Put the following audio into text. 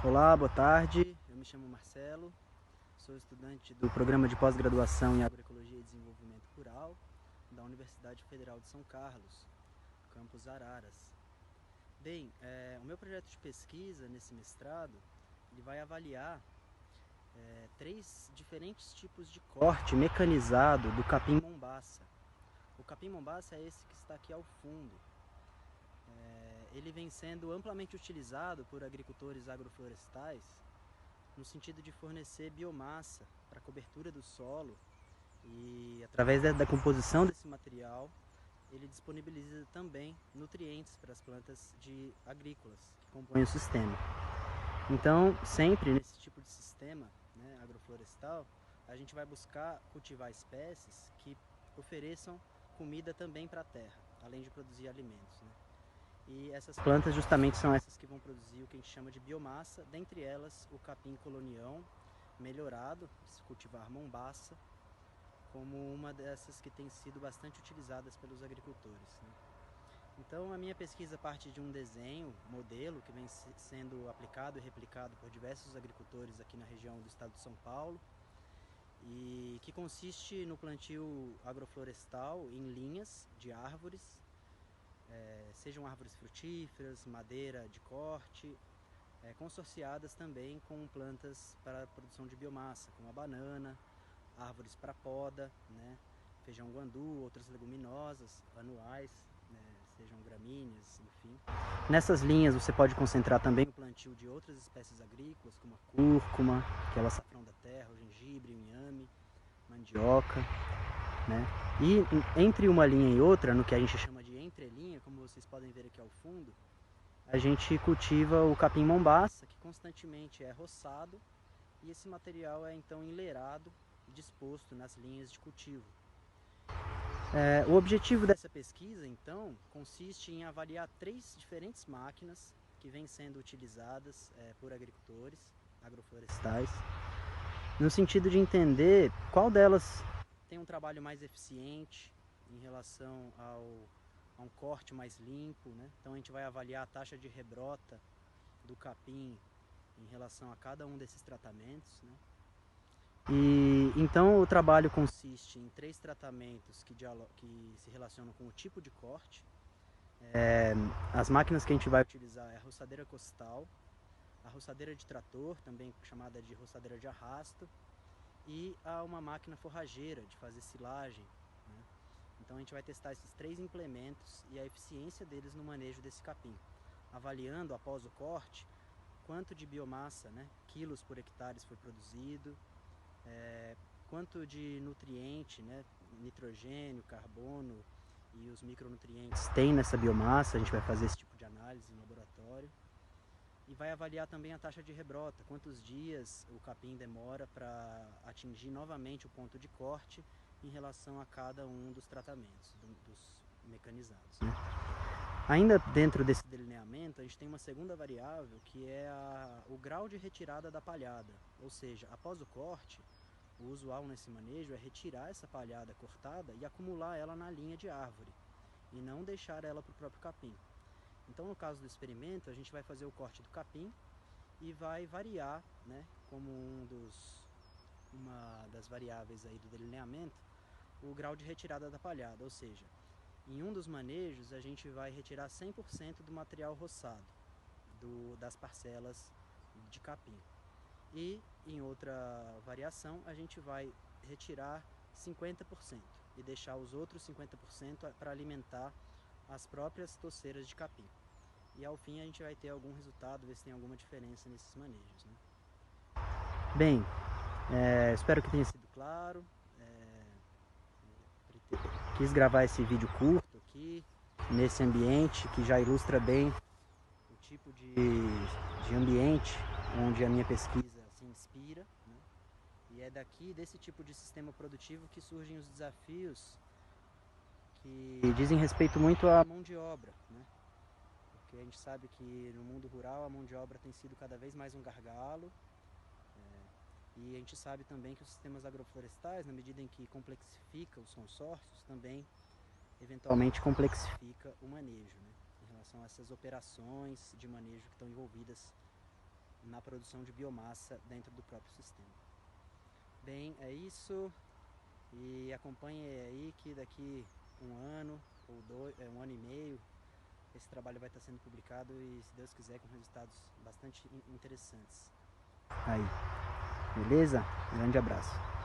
Olá, boa tarde. Eu me chamo Marcelo, sou estudante do programa de pós-graduação em Agroecologia e Desenvolvimento Rural da Universidade Federal de São Carlos, campus Araras. Bem, o meu projeto de pesquisa nesse mestrado ele vai avaliar três diferentes tipos de corte mecanizado do capim-mombaça. O capim-mombaça é esse que está aqui ao fundo. Ele vem sendo amplamente utilizado por agricultores agroflorestais no sentido de fornecer biomassa para a cobertura do solo e, através da composição desse material, ele disponibiliza também nutrientes para as plantas agrícolas que compõem o sistema. Então, sempre nesse tipo de sistema, né, agroflorestal, a gente vai buscar cultivar espécies que ofereçam comida também para a terra, além de produzir alimentos, né? E essas plantas justamente são essas que vão produzir o que a gente chama de biomassa, dentre elas o capim colonião melhorado, se cultivar mombaça, como uma dessas que tem sido bastante utilizadas pelos agricultores, né? Então a minha pesquisa parte de um desenho, modelo, que vem sendo aplicado e replicado por diversos agricultores aqui na região do estado de São Paulo, e que consiste no plantio agroflorestal em linhas de árvores, sejam árvores frutíferas, madeira de corte, consorciadas também com plantas para a produção de biomassa, como a banana, árvores para poda, né, feijão guandu, outras leguminosas, anuais, né, sejam gramíneas, enfim. Nessas linhas você pode concentrar também o plantio de outras espécies agrícolas, como a cúrcuma, que é o açafrão da terra, o gengibre, o inhame, mandioca, né? E entre uma linha e outra, no que a gente chama de entrelinha, como vocês podem ver aqui ao fundo, a gente cultiva o capim-mombaça, que constantemente é roçado, e esse material é então enleirado e disposto nas linhas de cultivo. O objetivo dessa pesquisa, então, consiste em avaliar três diferentes máquinas que vêm sendo utilizadas por agricultores agroflorestais, no sentido de entender qual delas tem um trabalho mais eficiente em relação a um corte mais limpo, né? Então a gente vai avaliar a taxa de rebrota do capim em relação a cada um desses tratamentos, né? E então o trabalho consiste em três tratamentos que se relacionam com o tipo de corte. As máquinas que a gente vai utilizar é a roçadeira costal, a roçadeira de trator, também chamada de roçadeira de arrasto, e uma máquina forrageira de fazer silagem, né? Então a gente vai testar esses três implementos e a eficiência deles no manejo desse capim, avaliando após o corte quanto de biomassa, né, quilos por hectare foi produzido, quanto de nutriente, né, nitrogênio, carbono e os micronutrientes tem nessa biomassa. A gente vai fazer esse tipo de análise em laboratório. E vai avaliar também a taxa de rebrota, quantos dias o capim demora para atingir novamente o ponto de corte em relação a cada um dos tratamentos, dos mecanizados, né? Ainda dentro desse delineamento, a gente tem uma segunda variável, que é o grau de retirada da palhada. Ou seja, após o corte, o usual nesse manejo é retirar essa palhada cortada e acumular ela na linha de árvore, e não deixar ela para o próprio capim. Então, no caso do experimento, a gente vai fazer o corte do capim e vai variar, né, como uma das variáveis aí do delineamento, o grau de retirada da palhada. Ou seja, em um dos manejos a gente vai retirar 100% do material roçado das parcelas de capim. E em outra variação a gente vai retirar 50% e deixar os outros 50% para alimentar as próprias toceiras de capim. E ao fim a gente vai ter algum resultado, ver se tem alguma diferença nesses manejos, né? Bem, espero que tenha sido claro. Quis gravar esse vídeo curto aqui, nesse ambiente que já ilustra bem o tipo de ambiente onde a minha pesquisa se inspira, né? E é desse tipo de sistema produtivo que surgem os desafios que dizem respeito muito à mão de obra, né? Porque a gente sabe que no mundo rural a mão de obra tem sido cada vez mais um gargalo, e a gente sabe também que os sistemas agroflorestais, na medida em que complexifica os consórcios, também eventualmente complexifica o manejo, né, em relação a essas operações de manejo que estão envolvidas na produção de biomassa dentro do próprio sistema. Bem, é isso, e acompanhe aí que daqui um ano ou um ano e meio esse trabalho vai estar sendo publicado e, se Deus quiser, com resultados bastante interessantes. Aí, beleza? Grande abraço.